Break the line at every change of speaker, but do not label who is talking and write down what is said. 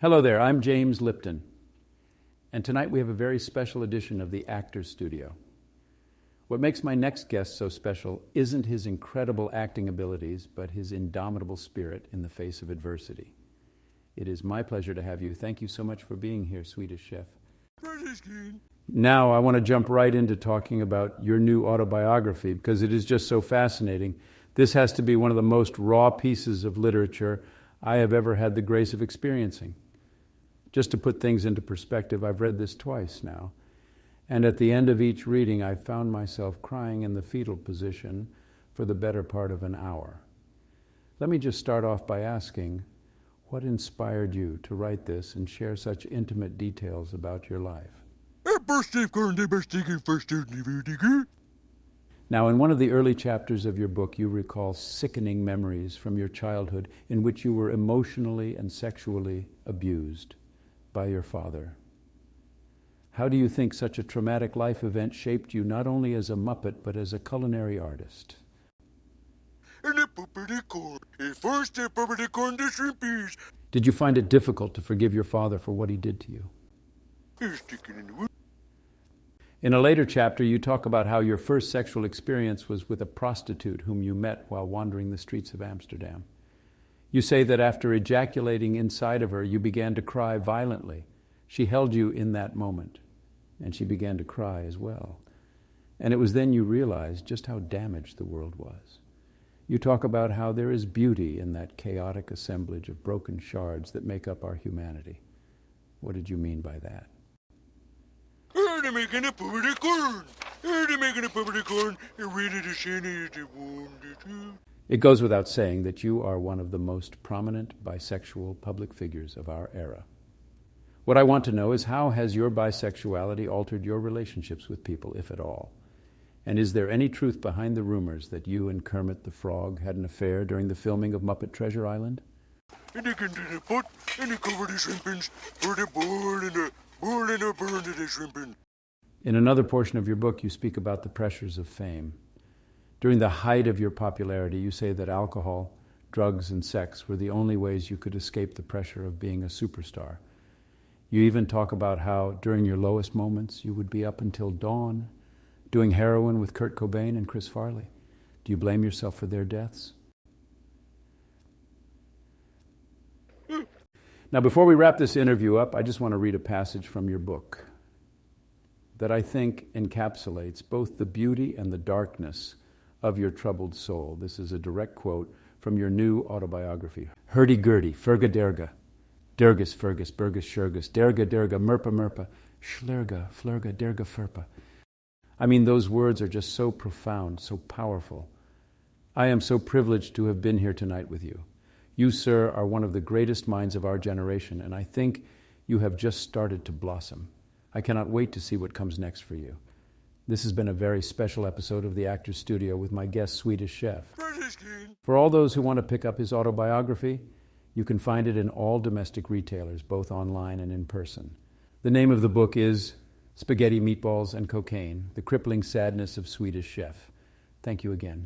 Hello there, I'm James Lipton, and tonight we have a very special edition of the Actors Studio. What makes my next guest so special isn't his incredible acting abilities, but his indomitable spirit in the face of adversity. It is my pleasure to have you. Thank you so much for being here, Swedish Chef. Now I want to jump right into talking about your new autobiography because it is just so fascinating. This has to be one of the most raw pieces of literature I have ever had the grace of experiencing. Just to put things into perspective, I've read this twice now. And at the end of each reading, I found myself crying in the fetal position for the better part of an hour. Let me just start off by asking, what inspired you to write this and share such intimate details about your life? Now, in one of the early chapters of your book, you recall sickening memories from your childhood in which you were emotionally and sexually abused by your father. How do you think such a traumatic life event shaped you not only as a Muppet, but as a culinary artist? Did you find it difficult to forgive your father for what he did to you? In a later chapter, you talk about how your first sexual experience was with a prostitute whom you met while wandering the streets of Amsterdam. You say that after ejaculating inside of her, you began to cry violently. She held you in that moment, and she began to cry as well. And it was then you realized just how damaged the world was. You talk about how there is beauty in that chaotic assemblage of broken shards that make up our humanity. What did you mean by that? It goes without saying that you are one of the most prominent bisexual public figures of our era. What I want to know is, how has your bisexuality altered your relationships with people, if at all? And is there any truth behind the rumors that you and Kermit the Frog had an affair during the filming of Muppet Treasure Island? In another portion of your book, you speak about the pressures of fame. During the height of your popularity, you say that alcohol, drugs, and sex were the only ways you could escape the pressure of being a superstar. You even talk about how, during your lowest moments, you would be up until dawn, doing heroin with Kurt Cobain and Chris Farley. Do you blame yourself for their deaths? Now, before we wrap this interview up, I just want to read a passage from your book that I think encapsulates both the beauty and the darkness of your troubled soul. This is a direct quote from your new autobiography. Hurdy-gurdy, ferga-derga, dergus fergus, burgus shurgus, derga-derga, merpa-merpa, schlurga, flurga, derga-furpa. I mean, those words are just so profound, so powerful. I am so privileged to have been here tonight with you. You, sir, are one of the greatest minds of our generation, and I think you have just started to blossom. I cannot wait to see what comes next for you. This has been a very special episode of the Actors Studio with my guest, Swedish Chef. For all those who want to pick up his autobiography, you can find it in all domestic retailers, both online and in person. The name of the book is Spaghetti, Meatballs, and Cocaine, The Crippling Sadness of Swedish Chef. Thank you again.